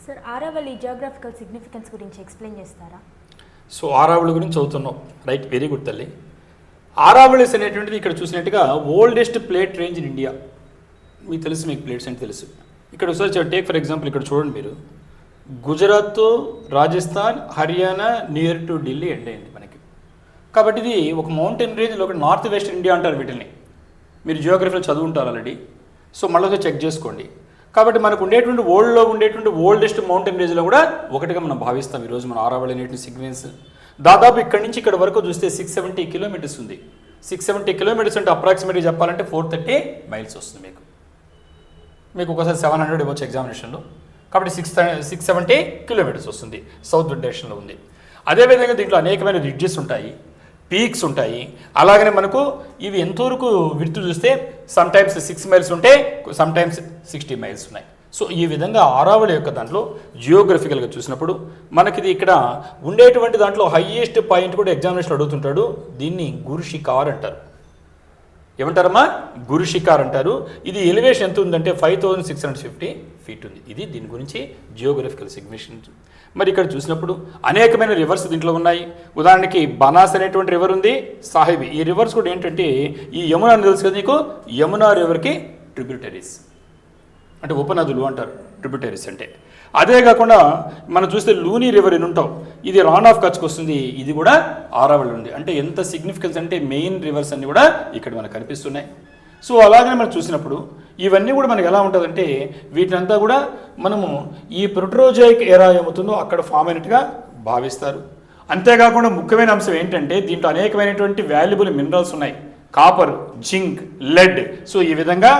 Sir Aravalli geographical significance గురించి explain చేస్తారా? So Aravalli గురించి చదువుతున్నాం, రైట్, వెరీ గుడ్ తల్లి. ఆరావళిస్ అనేటువంటిది ఇక్కడ చూసినట్టుగా oldest plate range in India. మీకు తెలుసు, మీకు ప్లేట్స్ అంటే తెలుసు. ఇక్కడ ఒకసారి టేక్ ఫర్ ఎగ్జాంపుల్ ఇక్కడ చూడండి మీరు, Gujarat, Rajasthan, Haryana near to Delhi end అయింది మనకి. కాబట్టి ఇది ఒక మౌంటైన్ రేంజ్లో ఒక నార్త్ వెస్ట్ ఇండియా అంటారు వీటిని. మీరు జియోగ్రఫీలో చదువుంటారు ఆల్రెడీ, సో మళ్ళీ చెక్ చేసుకోండి. కాబట్టి మనకు ఉండేటువంటి వరల్డ్లో ఉండేటువంటి ఓల్డెస్ట్ మౌంటైన్ రేంజ్లో కూడా ఒకటిగా మనం భావిస్తాం ఈరోజు మన ఆరావళి అనేటువంటి సిగ్నిఫికెన్స్. దాదాపు ఇక్కడి నుంచి ఇక్కడ వరకు చూస్తే 670 కిలోమీటర్స్ ఉంది. 670 కిలోమీటర్స్ అంటే అప్రాక్సిమేట్గా చెప్పాలంటే 430 మైల్స్ వస్తుంది మీకు ఒకసారి 700 ఇవ్వచ్చు ఎగ్జామినేషన్లో. కాబట్టి 670 కిలోమీటర్స్ వస్తుంది, సౌత్ డైరెక్షన్లో ఉంది. అదేవిధంగా దీంట్లో అనేకమైన రిడ్జెస్ ఉంటాయి, పీక్స్ ఉంటాయి. అలాగనే మనకు ఇవి ఎంతవరకు విడుతు చూస్తే సమ్ టైమ్స్ 6 మైల్స్ ఉంటే సమ్ టైమ్స్ 60 మైల్స్ ఉన్నాయి. సో ఈ విధంగా ఆరావళి యొక్క దాంట్లో జియోగ్రఫికల్గా చూసినప్పుడు మనకిది ఇక్కడ ఉండేటువంటి దాంట్లో హైయెస్ట్ పాయింట్ కూడా ఎగ్జామినేషన్ అడుగుతుంటాడు. దీన్ని గురు షికార్ అంటారు. ఏమంటారమ్మా? గురు షికార్ అంటారు. ఇది ఎలివేషన్ ఎంత ఉందంటే 5650 ఫీట్ ఉంది. ఇది దీని గురించి జియోగ్రఫికల్ సిగ్నిఫికెన్స్. మరి ఇక్కడ చూసినప్పుడు అనేకమైన రివర్స్ దీంట్లో ఉన్నాయి. ఉదాహరణకి బనాస్ అనేటువంటి రివర్ ఉంది, సాహిబి. ఈ రివర్స్ కూడా ఏంటంటే ఈ యమునా తెలుసు కదా నీకు, యమునా రివర్కి ట్రిబ్యూటరీస్ అంటే ఉపనదులు అంటారు ట్రిబ్యూటరీస్ అంటే. అదే కాకుండా మనం చూస్తే లూనీ రివర్ అని ఉంటాం, ఇది రాన్ ఆఫ్ కచ్కి వస్తుంది. ఇది కూడా ఆరావళి ఉంది. అంటే ఎంత సిగ్నిఫికెన్స్ అంటే మెయిన్ రివర్స్ అన్నీ కూడా ఇక్కడ మనకు కనిపిస్తున్నాయి. సో అలాగనే మనం చూసినప్పుడు ఇవన్నీ కూడా మనకి ఎలా ఉంటుందంటే వీటినంతా కూడా మనము ఈ ప్రోటోజోయిక్ ఎరా ఏమవుతుందో అక్కడ ఫామ్ అయినట్టుగా భావిస్తారు. అంతేకాకుండా ముఖ్యమైన అంశం ఏంటంటే దీంట్లో అనేకమైనటువంటి వాల్యుబుల్ మినరల్స్ ఉన్నాయి, కాపర్, జింక్, లెడ్. సో ఈ విధంగా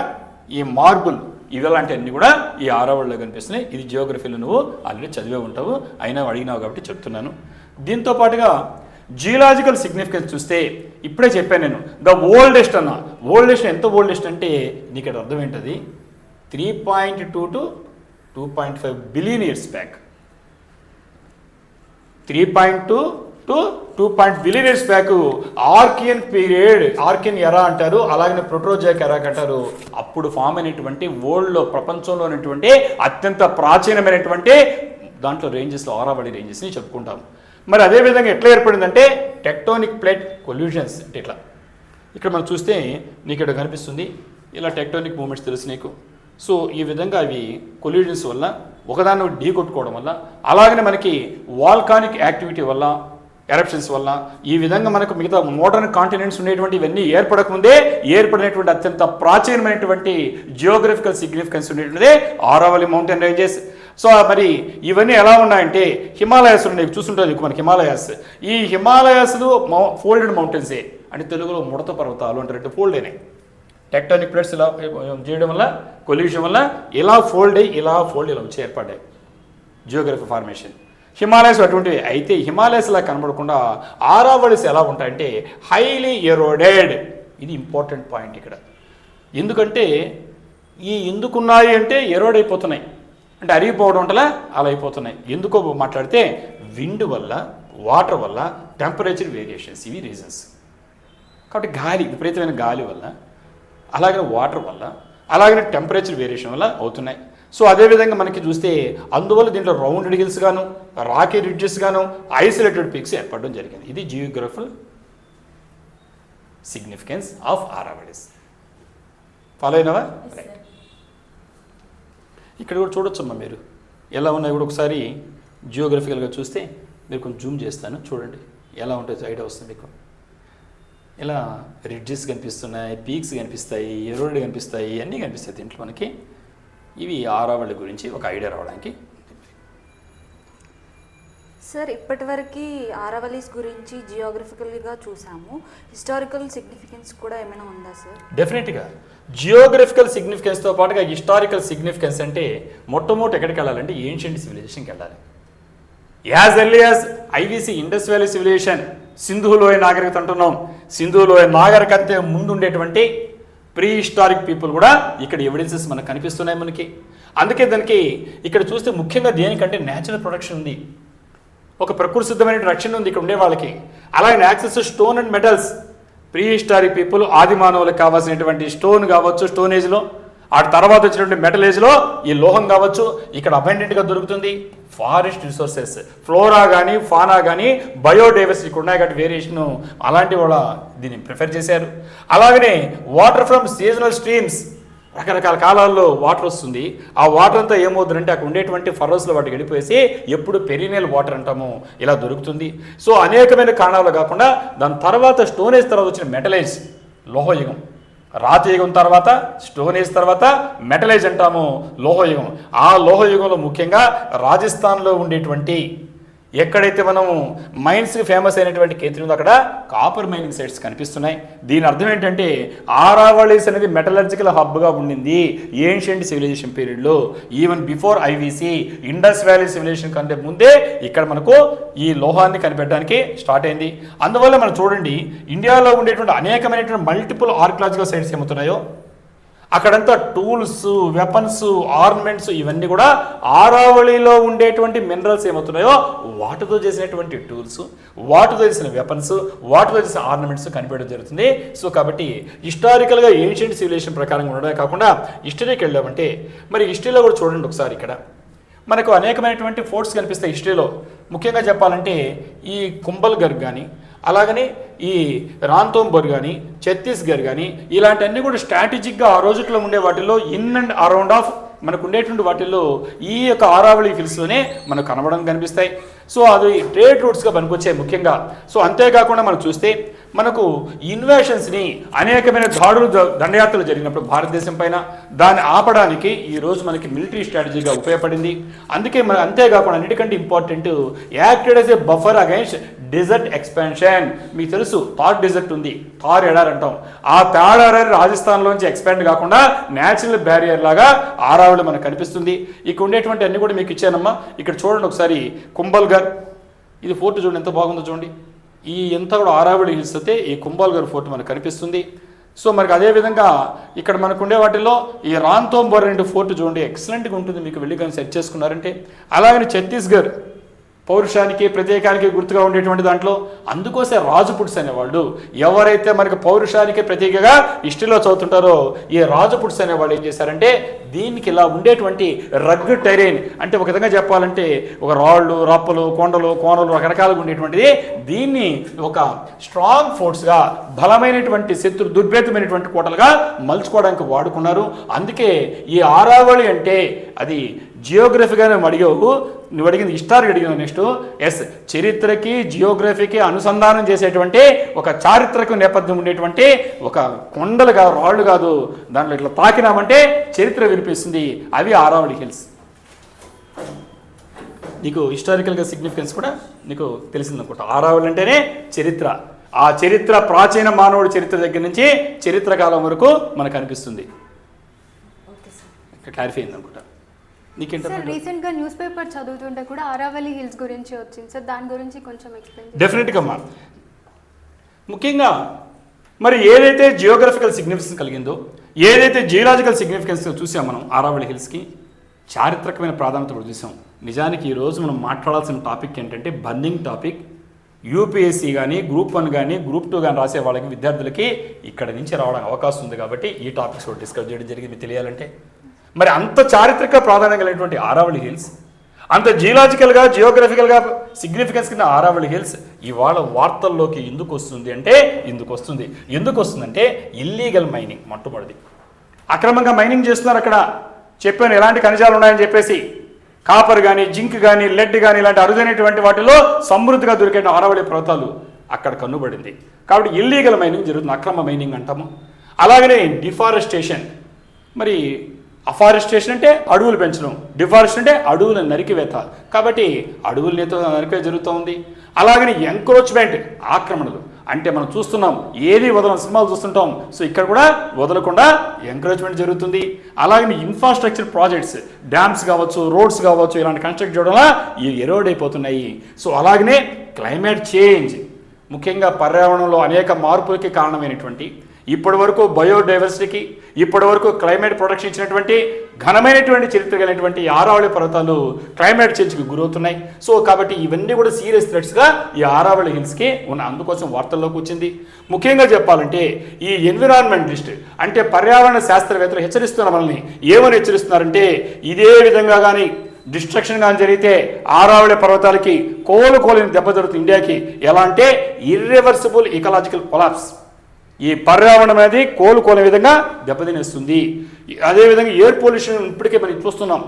ఈ మార్బుల్ ఇలాంటి అన్నీ కూడా ఈ ఆరావళిలో కనిపిస్తున్నాయి. ఇది జియోగ్రఫీలో నువ్వు ఆల్రెడీ చదివే ఉంటావు, అయినా అడిగినావు కాబట్టి చెప్తున్నాను. దీంతో పాటుగా జియోలాజికల్ సిగ్నిఫికెన్స్ చూస్తే ఇప్పుడే చెప్పాను నేను, ద ఓల్డెస్ట్ అన్న. ఓల్డెస్ట్ ఎంత ఓల్డెస్ట్ అంటే నీకు ఇక్కడ అర్థం ఏంటది, 3.2 to 2.5 billion years back. 3.2 to 2 billion years back Archaean period, Archaean ఎరా అంటారు, అలాగే ప్రోటోజోయిక్ ఎరా అంటారు. అప్పుడు ఫామ్ అయినటువంటి వరల్డ్లో ప్రపంచంలో ఉన్నటువంటి అత్యంత ప్రాచీనమైనటువంటి దాంట్లో రేంజెస్లో ఆరావళి రేంజెస్ని చెప్పుకుంటాం. మరి అదేవిధంగా ఎట్లా ఏర్పడిందంటే టెక్టోనిక్ ప్లేట్ కొల్యూషన్స్ అంటే ఇట్లా. ఇక్కడ మనం చూస్తే నీకు ఇక్కడ కనిపిస్తుంది ఇలా టెక్టోనిక్ మూమెంట్స్ తెలుసు నీకు. సో ఈ విధంగా అవి కొల్యూషన్స్ వల్ల ఒకదాన్ని ఢీ కొట్టుకోవడం వల్ల, అలాగనే మనకి వాల్కానిక్ యాక్టివిటీ వల్ల, ఎరప్షన్స్ వల్ల ఈ విధంగా మనకు మిగతా మోడర్న్ కాంటినెంట్స్ ఉండేటువంటి ఇవన్నీ ఏర్పడకముందే ఏర్పడినటువంటి అత్యంత ప్రాచీనమైనటువంటి జియోగ్రఫికల్ సిగ్నిఫికెన్స్ ఉండేటువంటిదే ఆరావళి మౌంటైన్ రేంజెస్. సో మరి ఇవన్నీ ఎలా ఉన్నాయంటే హిమాలయాస్ ఉన్నాయి, చూస్తుంటుంది మనకి హిమాలయాస్. ఈ హిమాలయాస్లు ఫోల్డెడ్ మౌంటైన్సే, అంటే తెలుగులో ముడత పర్వతాలు అంటారంటే ఫోల్డ్ అయినాయి. టెక్టోనిక్ ప్లేట్స్ ఇలా చేయడం వల్ల, కొల్యూషన్ వల్ల ఇలా ఫోల్డ్ అయ్యి ఇలా వచ్చి ఏర్పడ్డాయి జియోగ్రఫీ ఫార్మేషన్. హిమాలయస్ అటువంటివి. అయితే హిమాలయస్ ఇలా కనబడకుండా ఆరావళిస్ ఎలా ఉంటాయంటే హైలీ ఎరోడెడ్. ఇది ఇంపార్టెంట్ పాయింట్ ఇక్కడ. ఎందుకంటే ఎందుకున్నాయి అంటే ఎరోడ్ అయిపోతున్నాయి, అంటే అరిగిపోవడం ఉంటలా అలా అయిపోతున్నాయి. ఎందుకో మాట్లాడితే విండ్ వల్ల, వాటర్ వల్ల, టెంపరేచర్ వేరియేషన్స్, ఇవి రీజన్స్. కాబట్టి గాలి, విపరీతమైన గాలి వల్ల, అలాగే వాటర్ వల్ల, అలాగే టెంపరేచర్ వేరియేషన్ వల్ల అవుతున్నాయి. సో అదేవిధంగా మనకి చూస్తే అందువల్ల దీంట్లో రౌండెడ్ హిల్స్ గాను, రాకీ రిడ్జెస్ గాను, ఐసోలేటెడ్ పీక్స్ ఏర్పడడం జరిగింది. ఇది జియోగ్రఫికల్ సిగ్నిఫికెన్స్ ఆఫ్ ఆరావళిస్. ఫాలో అయినవా? ఇక్కడ కూడా చూడొచ్చమ్మా మీరు ఎలా ఉన్నాయి కూడా. ఒకసారి జియోగ్రఫికల్గా చూస్తే మీరు కొంచెం జూమ్ చేస్తాను, చూడండి ఎలా ఉంటుంది, ఐడియా వస్తుంది మీకు. ఇలా రిడ్జెస్ కనిపిస్తున్నాయి, పీక్స్ కనిపిస్తాయి, ఎరోడ్ కనిపిస్తాయి, అన్నీ కనిపిస్తాయి దీంట్లో మనకి. ఇవి ఆరావళి గురించి ఒక ఐడియా రావడానికి. సార్ ఇప్పటివరకు ఆరావళిస్ గురించి జియోగ్రఫికల్గా చూసాము, హిస్టారికల్ సిగ్నిఫికెన్స్ కూడా ఏమైనా ఉందా సార్? డెఫినెట్గా జియోగ్రఫికల్ సిగ్నిఫికెన్స్తో పాటుగా హిస్టారికల్ సిగ్నిఫికెన్స్ అంటే మొట్టమొదటి ఎక్కడికి వెళ్ళాలంటే ఏన్షియంట్ సివిలైజేషన్కి వెళ్ళాలి. As early as IVC Indus valley civilization, Sindhu లోయ నాగరికత అంటున్నాం. సింధు లోయ నాగరికత ముందు ఉండేటువంటి ప్రీ హిస్టారిక్ పీపుల్ కూడా ఇక్కడ ఎవిడెన్సెస్ మనకు కనిపిస్తున్నాయి మనకి. అందుకే దానికి ఇక్కడ చూస్తే ముఖ్యంగా దేనికంటే న్యాచురల్ ప్రొడక్షన్ ఉంది, ఒక ప్రకృతి సిద్ధమైన రక్షణ ఉంది ఇక్కడ ఉండే వాళ్ళకి. అలాగే access stone and metals, pre historic people, ఆది మానవులకు కావాల్సినటువంటి స్టోన్ కావచ్చు, స్టోన్ ఏజ్లో ఆ తర్వాత వచ్చినటువంటి మెటల్ ఏజ్లో ఈ లోహం కావచ్చు ఇక్కడ అబెండెంట్గా దొరుకుతుంది. ఫారెస్ట్ రిసోర్సెస్, ఫ్లోరా కానీ ఫానా కానీ బయోడైవర్సిటీ ఉన్నాయి కాబట్టి వేరియేషన్ అలాంటి వాళ్ళ దీన్ని ప్రిఫర్ చేశారు. అలాగనే వాటర్ ఫ్రమ్ సీజనల్ స్ట్రీమ్స్, రకరకాల కాలాల్లో వాటర్ వస్తుంది. ఆ వాటర్ అంతా ఏమవుతుందంటే అక్కడ ఉండేటువంటి ఫరోస్లో వాటికి గడిపోయేసి ఎప్పుడు పెరినియల్ వాటర్ అంటాము ఇలా దొరుకుతుంది. సో అనేకమైన కారణాలు కాకుండా దాని తర్వాత స్టోనేజ్ తర్వాత వచ్చిన మెటలైజ్ లోహయుగం, రాతియుగం తర్వాత స్టోనేజ్ తర్వాత మెటలైజ్ అంటాము లోహయుగం. ఆ లోహయుగంలో ముఖ్యంగా రాజస్థాన్లో ఉండేటువంటి ఎక్కడైతే మనము మైన్స్కి ఫేమస్ అయినటువంటి కేంద్రం ఉందో అక్కడ కాపర్ మైనింగ్ సైట్స్ కనిపిస్తున్నాయి. దీని అర్థం ఏంటంటే ఆరావళీస్ అనేది మెటలర్జికల్ హబ్గా ఉండింది ఏన్షియంట్ సివిలైజేషన్ పీరియడ్లో. Even before IVC Indus valley civilization కంటే ముందే ఇక్కడ మనకు ఈ లోహాన్ని కనిపెట్టడానికి స్టార్ట్ అయింది. అందువల్ల మనం చూడండి ఇండియాలో ఉండేటువంటి అనేకమైనటువంటి మల్టిపుల్ ఆర్కియలాజికల్ సైట్స్ ఏమవుతున్నాయో అక్కడంతా టూల్స్, వెపన్స్, ఆర్నమెంట్స్ ఇవన్నీ కూడా ఆరావళిలో ఉండేటువంటి మినరల్స్ ఏమవుతున్నాయో వాటితో చేసినటువంటి టూల్స్, వాటితో చేసిన వెపన్స్, వాటితో చేసిన ఆర్నమెంట్స్ కనిపెట్టడం జరుగుతుంది. సో కాబట్టి హిస్టారికల్గా ఏన్షియంట్ సివిలైజేషన్ ప్రకారంగా ఉండడమే కాకుండా హిస్టరీకి వెళ్ళామంటే మరి హిస్టరీలో కూడా చూడండి ఒకసారి. ఇక్కడ మనకు అనేకమైనటువంటి ఫోర్ట్స్ కనిపిస్తాయి హిస్టరీలో. ముఖ్యంగా చెప్పాలంటే ఈ కుంభల్గర్ కానీ అలాగనే ఈ రాంతోంబర్ కానీ ఛత్తీస్గఢ్ కానీ ఇలాంటివన్నీ కూడా స్ట్రాటజిక్గా ఆ రోజుల్లో ఉండే వాటిల్లో ఇన్ అండ్ అరౌండ్ ఆఫ్ మనకు ఉండేటువంటి వాటిల్లో ఈ యొక్క ఆరావళి హిల్స్లోనే మనకు కనబడడం కనిపిస్తాయి. సో అది ట్రేడ్ రూట్స్గా పనికొచ్చాయి ముఖ్యంగా. సో అంతేకాకుండా మనం చూస్తే మనకు ఇన్వేషన్స్ని అనేకమైన దాడులు దండయాత్రలు జరిగినప్పుడు భారతదేశం పైన దాన్ని ఆపడానికి ఈరోజు మనకి మిలిటరీ స్ట్రాటజీగా ఉపయోగపడింది. అందుకే మన అంతేకాకుండా అన్నిటికంటే important acted as a buffer against desert expansion. మీకు తెలుసు థార్ డెజర్ట్ ఉంది, థార్ ఎడార్ అంటాం. ఆ థార్ ఎడార్ రాజస్థాన్లోంచి ఎక్స్పాండ్ కాకుండా న్యాచురల్ బ్యారియర్ లాగా ఆరావళి మనకు కనిపిస్తుంది. ఇక్కడ ఉండేటువంటి అన్ని కూడా మీకు ఇచ్చానమ్మా. ఇక్కడ చూడండి ఒకసారి కుంభల్గర్, ఇది ఫోర్ట్ చూడండి ఎంత బాగుందో చూడండి. ఈ ఎంత కూడా ఆరావళి హిల్స్ అయితే ఈ కుంభల్గర్ ఫోర్ట్ మనకు కనిపిస్తుంది. సో మనకు అదేవిధంగా ఇక్కడ మనకు ఉండే వాటిల్లో ఈ రాంతోంబర్ ఫోర్ట్ చూడండి ఎక్సలెంట్గా ఉంటుంది, మీకు వెళ్ళి కానీ సెట్ చేసుకున్నారంటే. అలాగని ఛత్తీస్గఢ్ పౌరుషానికి ప్రత్యేకానికి గుర్తుగా ఉండేటువంటి దాంట్లో అందుకోసే రాజపుట్స్ అనేవాళ్ళు ఎవరైతే మనకు పౌరుషానికి ప్రత్యేకగా హిస్టరీలో చదువుతుంటారో ఈ రాజపుట్స్ అనేవాళ్ళు ఏం చేశారంటే దీనికి ఇలా ఉండేటువంటి రగ్ టెరైన్ అంటే ఒక విధంగా చెప్పాలంటే ఒక రాళ్ళు, రప్పలు, కొండలు, కోనలు రకరకాలుగా ఉండేటువంటిది దీన్ని ఒక స్ట్రాంగ్ ఫోర్ట్స్గా బలమైనటువంటి శత్రు దుర్భేదమైనటువంటి కోటలుగా మలుచుకోవడానికి వాడుకున్నారు. అందుకే ఈ ఆరావళి అంటే అది జియోగ్రఫీగానే అడిగావు, నువ్వు అడిగింది హిస్టారీ అడిగినావు. నెక్స్ట్ ఎస్, చరిత్రకి జియోగ్రఫీకి అనుసంధానం చేసేటువంటి ఒక చారిత్రక నేపథ్యం ఉండేటువంటి ఒక కొండలు కాదు, రాళ్ళు కాదు, దాంట్లో ఇట్లా తాకినామంటే చరిత్ర వినిపిస్తుంది. అవి ఆరావళి హిల్స్. నీకు హిస్టారికల్గా సిగ్నిఫికెన్స్ కూడా నీకు తెలిసిందనుకుంటా. ఆరావళి అంటేనే చరిత్ర. ఆ చరిత్ర ప్రాచీన మానవుడి చరిత్ర దగ్గర నుంచి చరిత్ర కాలం వరకు మనకు అనిపిస్తుంది. క్లారిఫై అయింది అనుకుంటా. సార్ రీసెంట్గా న్యూస్ పేపర్ చదువుతుంటే కూడా ఆరావళి హిల్స్ గురించి వచ్చింది సార్, దాని గురించి కొంచెం ఎక్స్ప్లెయిన్. డెఫినెట్గా అమ్మా. ముఖ్యంగా మరి ఏదైతే జియోగ్రఫికల్ సిగ్నిఫికెన్స్ కలిగిందో, ఏదైతే జియోలాజికల్ సిగ్నిఫికెన్స్ చూసాం మనం ఆరావళి హిల్స్కి చారిత్రకమైన ప్రాధాన్యత కూడా చూసాం. నిజానికి ఈరోజు మనం మాట్లాడాల్సిన టాపిక్ ఏంటంటే బర్నింగ్ టాపిక్. యూపీఎస్సీ కానీ గ్రూప్ 1 కానీ గ్రూప్ 2 కానీ రాసే వాళ్ళకి విద్యార్థులకి ఇక్కడ నుంచి రావడానికి అవకాశం ఉంది కాబట్టి ఈ టాపిక్స్ కూడా డిస్కస్ చేయడం జరిగింది. మీకు తెలియాలంటే మరి అంత చారిత్రక ప్రాధాన్యం కలిగినటువంటి ఆరావళి హిల్స్, అంత జియోలాజికల్గా జియోగ్రఫికల్గా సిగ్నిఫికెన్స్ కింద ఆరావళి హిల్స్ ఇవాళ వార్తల్లోకి ఎందుకు వస్తుంది అంటే ఎందుకు వస్తుందంటే ఇల్లీగల్ మైనింగ్. మొట్టమొదటిది అక్రమంగా మైనింగ్ చేస్తున్నారు. అక్కడ చెప్పాను ఎలాంటి ఖనిజాలు ఉన్నాయని చెప్పేసి, కాపర్ కానీ, జింక్ కానీ, లెడ్ కానీ ఇలాంటి అరుదైనటువంటి వాటిలో సమృద్ధిగా దొరికే ఆరావళి పర్వతాలు అక్కడ కన్నుబడింది. కాబట్టి ఇల్లీగల్ మైనింగ్ జరుగుతుంది, అక్రమ మైనింగ్ అంటాము. అలాగనే డిఫారెస్టేషన్. మరి అఫారెస్టేషన్ అంటే అడవులు పెంచడం, డిఫారెస్టేషన్ అంటే అడవులను నరికివేత. కాబట్టి అడవులు నరికే జరుగుతూ ఉంది. అలాగని ఎంక్రోచ్మెంట్, ఆక్రమణలు అంటే మనం చూస్తున్నాం ఏది వదలం, సినిమాలు చూస్తుంటాం. సో ఇక్కడ కూడా వదలకుండా ఎంకరేజ్మెంట్ జరుగుతుంది. అలాగే ఇన్ఫ్రాస్ట్రక్చర్ ప్రాజెక్ట్స్, డ్యామ్స్ కావచ్చు, రోడ్స్ కావచ్చు, ఇలాంటి కన్స్ట్రక్ట్ చేయడం వల్ల ఇవి ఎరోడ్ అయిపోతున్నాయి. సో అలాగనే క్లైమేట్ చేంజ్, ముఖ్యంగా పర్యావరణంలో అనేక మార్పులకి కారణమైనటువంటి ఇప్పటి వరకు బయోడైవర్సిటీకి, ఇప్పటి వరకు క్లైమేట్ ప్రొటెక్షన్ ఇచ్చినటువంటి ఘనమైనటువంటి చరిత్ర కలిగినటువంటి ఆరావళి పర్వతాలు క్లైమేట్ చేంజ్కి గురవుతున్నాయి. సో కాబట్టి ఇవన్నీ కూడా సీరియస్ థ్రెట్స్గా ఈ ఆరావళి హిల్స్కి ఉన్న, అందుకోసం వార్తల్లోకి వచ్చింది. ముఖ్యంగా చెప్పాలంటే ఈ ఎన్విరాన్మెంటలిస్ట్ అంటే పర్యావరణ శాస్త్రవేత్తలు హెచ్చరిస్తున్న మనల్ని ఏమని హెచ్చరిస్తున్నారంటే, ఇదే విధంగా కానీ డిస్ట్రక్షన్ కానీ జరిగితే ఆరావళి పర్వతాలకి కోలుకోలేని దెబ్బ జరుగుతుంది ఇండియాకి. ఎలా అంటే ఇర్రివర్సిబుల్ ఇకలాజికల్ కొలాప్స్. ఈ పర్యావరణం అనేది కోలుకోలే విధంగా దెబ్బతినేస్తుంది. అదేవిధంగా ఎయిర్ పొల్యూషన్ ఇప్పటికే మనం చూస్తున్నాం.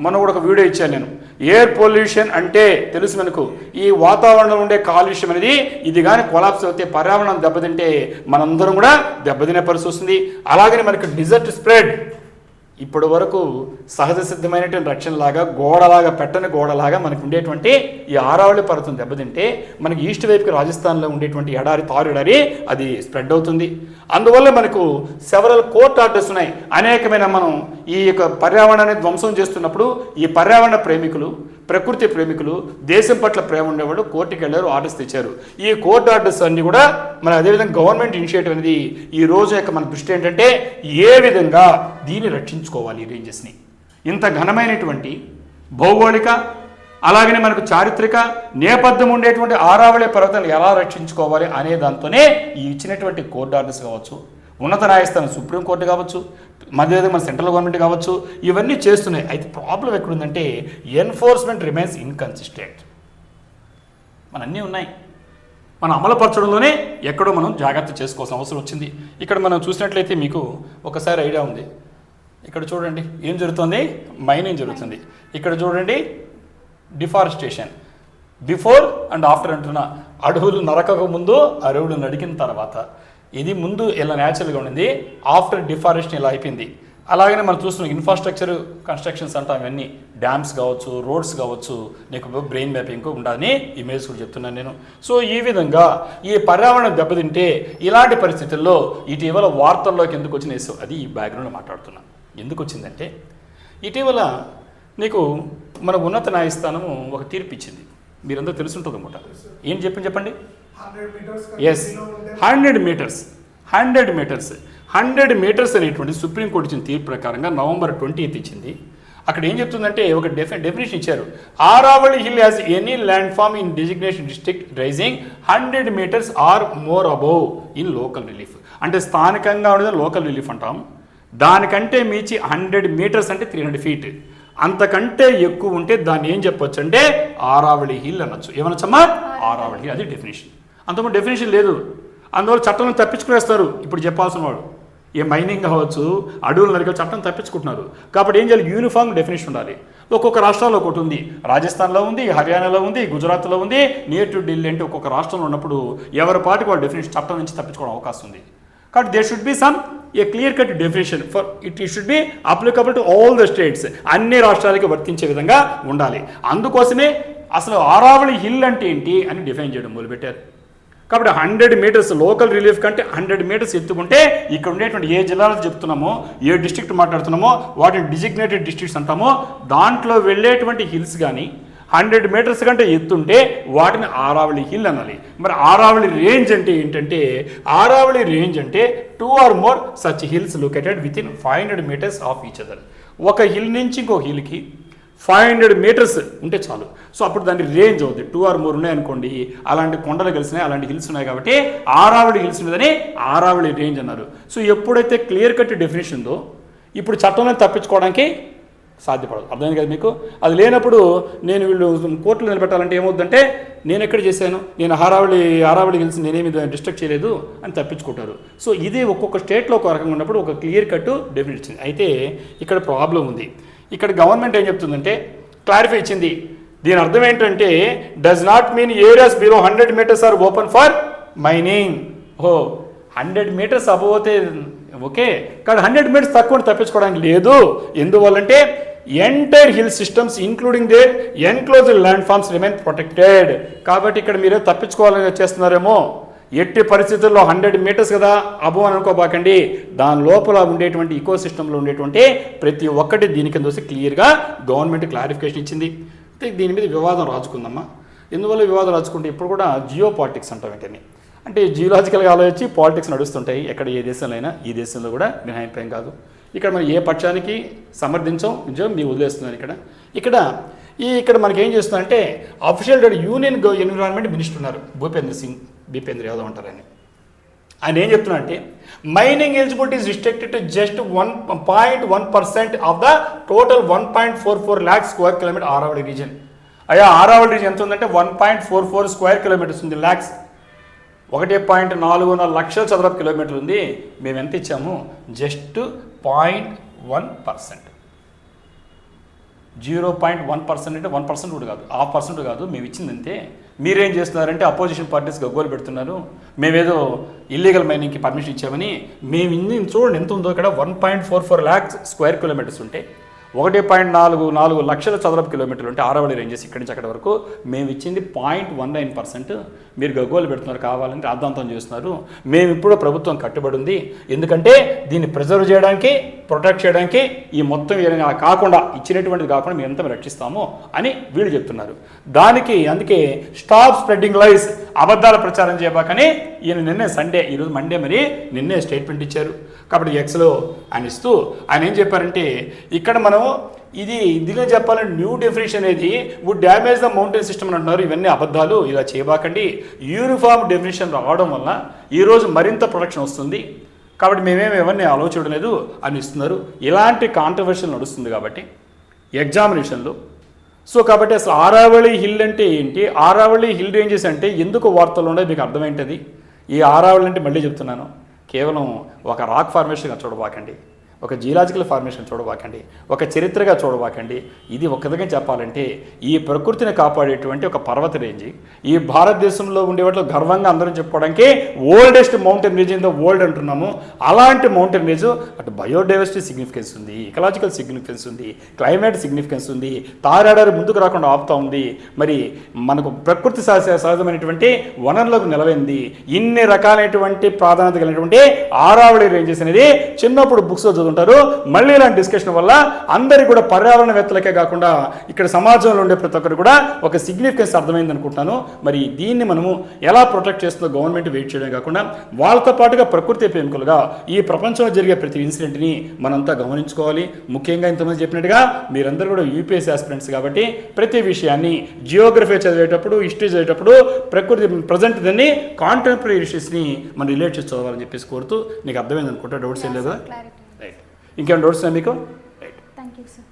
మనం కూడా ఒక వీడియో ఇచ్చాను నేను. ఎయిర్ పొల్యూషన్ అంటే తెలుసు మనకు, ఈ వాతావరణంలో ఉండే కాలుష్యం అనేది ఇది కానీ కొలాప్స్ అవుతే, పర్యావరణం దెబ్బతింటే మనందరం కూడా దెబ్బతినే పరిస్థితి వస్తుంది. అలాగనే మనకు డిజర్ట్ స్ప్రెడ్, ఇప్పటి వరకు సహజ సిద్ధమైనటువంటి రక్షణలాగా గోడలాగా పెట్టని గోడలాగా మనకు ఉండేటువంటి ఈ ఆరావళి పర్వతం దెబ్బతింటే మనకి ఈస్ట్ వైపుకి రాజస్థాన్లో ఉండేటువంటి ఎడారి, తారు ఎడారి అది స్ప్రెడ్ అవుతుంది. అందువల్ల మనకు సెవరల్ కోర్ట్ ఆర్డర్స్ ఉన్నాయి. అనేకమైన మనం ఈ యొక్క పర్యావరణాన్ని ధ్వంసం చేస్తున్నప్పుడు ఈ పర్యావరణ ప్రేమికులు, ప్రకృతి ప్రేమికులు, దేశం పట్ల ప్రేమ ఉండేవాళ్ళు కోర్టుకి వెళ్ళారు, ఆర్డర్స్ తెచ్చారు. ఈ కోర్టు ఆర్డర్స్ అన్ని కూడా మన అదేవిధంగా గవర్నమెంట్ ఇనిషియేటివ్ అనేది ఈ రోజు యొక్క మన దృష్టి ఏంటంటే ఏ విధంగా దీన్ని రక్షించుకోవాలి. ఈ రేంజెస్ని ఇంత ఘనమైనటువంటి భౌగోళిక అలాగనే మనకు చారిత్రక నేపథ్యం ఉండేటువంటి ఆరావళి పర్వతాలు ఎలా రక్షించుకోవాలి అనే దాంతోనే ఈ ఇచ్చినటువంటి కోర్టు ఆర్డర్స్ కావచ్చు, ఉన్నత న్యాయస్థానం సుప్రీంకోర్టు కావచ్చు, మధ్యవిధంగా మన సెంట్రల్ గవర్నమెంట్ కావచ్చు, ఇవన్నీ చేస్తున్నాయి. అయితే ప్రాబ్లం ఎక్కడుందంటే ఎన్ఫోర్స్మెంట్ రిమైన్స్ ఇన్కన్సిస్టెంట్. మన అన్నీ ఉన్నాయి, మనం అమలుపరచడంలోనే ఎక్కడో మనం జాగ్రత్త చేసుకోవాల్సిన అవసరం వచ్చింది. ఇక్కడ మనం చూసినట్లయితే మీకు ఒకసారి ఐడియా ఉంది. ఇక్కడ చూడండి ఏం జరుగుతుంది, మైనింగ్ జరుగుతుంది. ఇక్కడ చూడండి డిఫారెస్టేషన్, బిఫోర్ అండ్ ఆఫ్టర్ అంటున్నా. అడవులు నరకక ముందు, అడవులు నడికిన తర్వాత. ఇది ముందు ఇలా న్యాచురల్గా ఉండింది, ఆఫ్టర్ డిఫారెస్టేషన్ ఇలా అయిపోయింది. అలాగనే మనం చూస్తున్నాం ఇన్ఫ్రాస్ట్రక్చర్ కన్స్ట్రక్షన్స్ అంటాం, ఇవన్నీ డ్యామ్స్ కావచ్చు, రోడ్స్ కావచ్చు, నీకు బ్రెయిన్ మ్యాపింగ్ ఉండాలని ఇమేజ్ కూడా చెప్తున్నాను నేను. సో ఈ విధంగా ఈ పర్యావరణం దెబ్బతింటే ఇలాంటి పరిస్థితుల్లో ఇటీవల వార్తల్లోకి ఎందుకు వచ్చిన అది ఈ బ్యాక్గ్రౌండ్లో మాట్లాడుతున్నాను. ఎందుకు వచ్చిందంటే ఇటీవల నీకు మన ఉన్నత న్యాయస్థానము ఒక తీర్పు ఇచ్చింది, మీరందరూ తెలుసుంటుంది అన్నమాట. ఏం చెప్పండి. ఎస్, 100 మీటర్స్ అనేటువంటి సుప్రీంకోర్టు ఇచ్చిన తీర్పు ప్రకారంగా November 20th ఇచ్చింది. అక్కడ ఏం చెప్తుందంటే ఒక డెఫినేషన్ ఇచ్చారు. Aravalli hill as any landform in designation district rising 100 meters or more above in local relief. అంటే స్థానికంగా ఉండేది లోకల్ రిలీఫ్ అంటాం. దానికంటే మించి 100 meters అంటే 300 feet, అంతకంటే ఎక్కువ ఉంటే దాన్ని ఏం చెప్పొచ్చు అంటే ఆరావళి హిల్ అనొచ్చు. ఏమనొచ్చమ్మా? ఆరావళి హిల్. అది డెఫినేషన్. అంతకుముందు డెఫినేషన్ లేదు. అందువల్ల చట్టం తప్పించుకునేస్తారు. ఇప్పుడు చెప్పాల్సిన వాడు ఏ మైనింగ్ కావచ్చు, అడవులు నరికే చట్టం తప్పించుకుంటున్నారు. కాబట్టి ఏం చేయాలి, యూనిఫామ్ డెఫినేషన్ ఉండాలి. ఒక్కొక్క రాష్ట్రాల్లో ఒకటి ఉంది, రాజస్థాన్లో ఉంది, హర్యానాలో ఉంది, గుజరాత్లో ఉంది, నియర్ టు ఢిల్లీ అంటే ఒక్కొక్క రాష్ట్రంలో ఉన్నప్పుడు ఎవరి పాటికి వాళ్ళ డెఫినేషన్ చట్టం నుంచి తప్పించుకోవడం అవకాశం ఉంది. కాబట్టి there should be some a clear cut definition for it should be applicable to all the states. అన్ని రాష్ట్రాలకి వర్తించే విధంగా ఉండాలి. అందుకోసమే అసలు ఆరావళి హిల్ అంటే ఏంటి అని డిఫైన్ చేయడం మొదలుపెట్టారు. కాబట్టి 100 meters లోకల్ రిలీఫ్ కంటే 100 meters ఎత్తుకుంటే ఇక్కడ ఉండేటువంటి ఏ జిల్లాలో చెప్తున్నామో, ఏ డిస్ట్రిక్ట్ మాట్లాడుతున్నామో వాటిని డిజిగ్నేటెడ్ డిస్ట్రిక్ట్స్ అంటామో, దాంట్లో వెళ్ళేటువంటి హిల్స్ కానీ 100 meters కంటే ఎత్తుంటే వాటిని ఆరావళి హిల్ అనాలి. మరి ఆరావళి రేంజ్ అంటే ఏంటంటే, ఆరావళి రేంజ్ అంటే 2 or more such hills located with in 500 meters of each other. ఒక హిల్ నుంచి ఇంకో హిల్కి 500 meters ఉంటే చాలు. సో అప్పుడు దాని రేంజ్ అవుతుంది. 2 or more ఉన్నాయనుకోండి, అలాంటి కొండలు కలిసినాయి, అలాంటి హిల్స్ ఉన్నాయి కాబట్టి ఆరావళి హిల్స్ ఉన్నదని ఆరావళి రేంజ్ అన్నారు. సో ఎప్పుడైతే క్లియర్ కట్ డెఫినేషన్ ఉందో ఇప్పుడు చట్టంలో తప్పించుకోవడానికి సాధ్యపడదు. అర్థమైంది కదా మీకు? అది లేనప్పుడు నేను వీళ్ళు కోర్టులో నిలబెట్టాలంటే ఏమవుతుందంటే, నేను ఎక్కడ చేశాను, నేను ఆరావళి హిల్స్ నేనేమి డిస్ట్రక్ట్ చేయలేదు అని తప్పించుకుంటారు. సో ఇది ఒక్కొక్క స్టేట్లో ఒక రకంగా ఉన్నప్పుడు ఒక క్లియర్ కట్ డెఫినేషన్. అయితే ఇక్కడ ప్రాబ్లం ఉంది. ఇక్కడ గవర్నమెంట్ ఏం చెప్తుందంటే క్లారిఫై ఇచ్చింది. దీని అర్థం ఏంటంటే does not mean areas below 100 meters are open for mining. 100 meters above అయితే ఓకే, కానీ 100 meters తక్కువ తప్పించుకోవడానికి లేదు. ఎందువల్లంటే entire hill systems including their enclosed land forms remain protected. కాబట్టి ఇక్కడ మీరే తప్పించుకోవాలని చేస్తున్నారేమో. ఎట్టి పరిస్థితుల్లో 100 meters కదా అబో అని అనుకోబాకండి. దాని లోపల ఉండేటువంటి ఈకో సిస్టంలో ఉండేటువంటి ప్రతి ఒక్కటి దీని కింద వస్తే క్లియర్గా గవర్నమెంట్ క్లారిఫికేషన్ ఇచ్చింది. అయితే దీని మీద వివాదం రాజుకుందమ్మా. ఎందువల్ల వివాదం రాజుకుంటే ఇప్పుడు కూడా జియో పాలిటిక్స్ అంటాం ఏంటని. అంటే జియోలాజికల్గా ఆలోచించి పాలిటిక్స్ నడుస్తుంటాయి ఎక్కడ ఏ దేశంలో అయినా, ఈ దేశంలో కూడా మినహాయింపేం కాదు. ఇక్కడ మనం ఏ పక్షానికి సమర్థించం, నిజం మీ వదిలేస్తున్నాను. ఇక్కడ మనకి ఏం చేస్తుందంటే అఫీషియల్ యూనియన్ ఎన్విరాన్మెంట్ మినిస్టర్ ఉన్నారు భూపేంద్ర యాదవ్ అంటారు ఆయన ఏం చెప్తున్నా అంటే mining eligibility is restricted to just 1.1% of the total 1.44 lakhs square kilometre Aravalli region. Aravalli region ఎంత ఉందంటే 1.44 స్క్వేర్ కిలోమీటర్స్ ఉంది. ల్యాక్స్ 1.44 లక్షల చదరపు కిలోమీటర్లు ఉంది. మేము ఎంత ఇచ్చాము? జస్ట్ 0.1%. 0.1% అంటే 1% కూడా కాదు, 0.5% కాదు. మేము ఇచ్చింది అంతే. మీరేం చేస్తున్నారంటే అపోజిషన్ పార్టీస్ గగ్గోలు పెడుతున్నారు, మేమేదో ఇల్లీగల్ మైనింగ్కి పర్మిషన్ ఇచ్చామని. మేము ఇన్ని చూడండి ఎంత ఉందో ఇక్కడ. 1.44 lakhs స్క్వేర్ కిలోమీటర్స్ ఉంటే 1.44 లక్షల చదరపు కిలోమీటర్లు ఉంటే ఆరావళి రేంజెస్ ఇక్కడి నుంచి అక్కడి వరకు. మేము ఇచ్చింది 0.19%. మీరు గగ్గోలు పెడుతున్నారు, కావాలని రాద్ధాంతం చేస్తున్నారు. మేము ఇప్పుడు ప్రభుత్వం కట్టుబడి ఉంది, ఎందుకంటే దీన్ని ప్రిజర్వ్ చేయడానికి, ప్రొటెక్ట్ చేయడానికి, ఈ మొత్తం ఏదైనా కాకుండా ఇచ్చినటువంటిది కాకుండా మేము ఎంత రక్షిస్తామో అని వీళ్ళు చెప్తున్నారు. అందుకే స్టాప్ స్ప్రెడ్డింగ్ లైస్, అబద్ధాల ప్రచారం చేయబాకని ఈయన నిన్నే సండే, ఈరోజు మండే మరి నిన్నే స్టేట్మెంట్ ఇచ్చారు. కాబట్టి ఎక్స్లో ఆయన ఏం చెప్పారంటే ఇక్కడ మనం దీనిలో చెప్పాలంటే న్యూ డెఫినేషన్ అనేది would damage the mountain system అని అంటున్నారు. ఇవన్నీ అబద్ధాలు, ఇలా చేయబాకండి. యూనిఫామ్ డెఫినేషన్ రావడం వల్ల ఈరోజు మరింత ప్రొటెక్షన్ వస్తుంది. కాబట్టి మేమేమి ఎవరిని ఆలోచించడం లేదు అని ఇస్తున్నారు. ఇలాంటి కాంట్రవర్షియల్ నడుస్తుంది కాబట్టి ఎగ్జామినేషన్లో. కాబట్టి అసలు ఆరావళి హిల్ అంటే ఏంటి, ఆరావళి హిల్ రేంజెస్ అంటే ఎందుకు వార్తలు ఉండే మీకు అర్థమేంటది. ఈ ఆరావళి అంటే మళ్ళీ చెప్తున్నాను, కేవలం ఒక రాక్ ఫార్మేషన్గా చూడబాకండి, ఒక జియోలాజికల్ ఫార్మేషన్ చూడబాకండి, ఒక చరిత్రగా చూడబాకండి. ఇది ఒక్కదిగా చెప్పాలంటే ఈ ప్రకృతిని కాపాడేటువంటి ఒక పర్వత రేంజ్. ఈ భారతదేశంలో ఉండే వాటిలో గర్వంగా అందరం చెప్పుకోవడానికి oldest mountain range in the world అంటున్నాము. అలాంటి మౌంటైన్ రేంజ్ అటు బయోడైవర్సిటీ సిగ్నిఫికెన్స్ ఉంది, ఇకలాజికల్ సిగ్నిఫికెన్స్ ఉంది, క్లైమేట్ సిగ్నిఫికెన్స్ ఉంది, తారాడారి ముందుకు రాకుండా ఆపుతా ఉంది. మరి మనకు ప్రకృతి సహజమైనటువంటి వనరులకు నిలవైంది. ఇన్ని రకాలైనటువంటి ప్రాధాన్యత కలిగినటువంటి ఆరావళి రేంజెస్ అనేది చిన్నప్పుడు బుక్స్లో ఉంటారు. మళ్ళీ ఇలాంటి డిస్కషన్ వల్ల అందరికీ కూడా పర్యావరణవేత్తలకే కాకుండా ఇక్కడ సమాజంలో ఉండే ప్రతి ఒక్కరు కూడా ఒక సిగ్నిఫికెన్స్ అర్థమైంది అనుకుంటాను. మరి దీన్ని మనము ఎలా ప్రొటెక్ట్ చేస్తుందో గవర్నమెంట్ వెయిట్ చేయడం కాకుండా వాళ్ళతో పాటుగా ప్రకృతి ప్రేమికులుగా ఈ ప్రపంచంలో జరిగే ప్రతి ఇన్సిడెంట్ని మనంతా గమనించుకోవాలి. ముఖ్యంగా ఇంతమంది చెప్పినట్టుగా మీరందరూ కూడా యూపీఎస్సీ ఆస్పిరెంట్స్ కాబట్టి ప్రతి విషయాన్ని జియోగ్రఫీ చదివేటప్పుడు, హిస్టరీ చదివేటప్పుడు ప్రకృతి ప్రజెంట్ దాన్ని కాంటెంపరీ ఇష్యూస్ని మనం రిలేట్ చేసి చదవాలని చెప్పేసి కోరుతూ, నీకు అర్థమైంది అనుకుంటా, డౌట్స్ ఏం లేదు కదా? రైట్, ఇంకేమైనా డౌట్స్ మీకు? Right, thank you sir.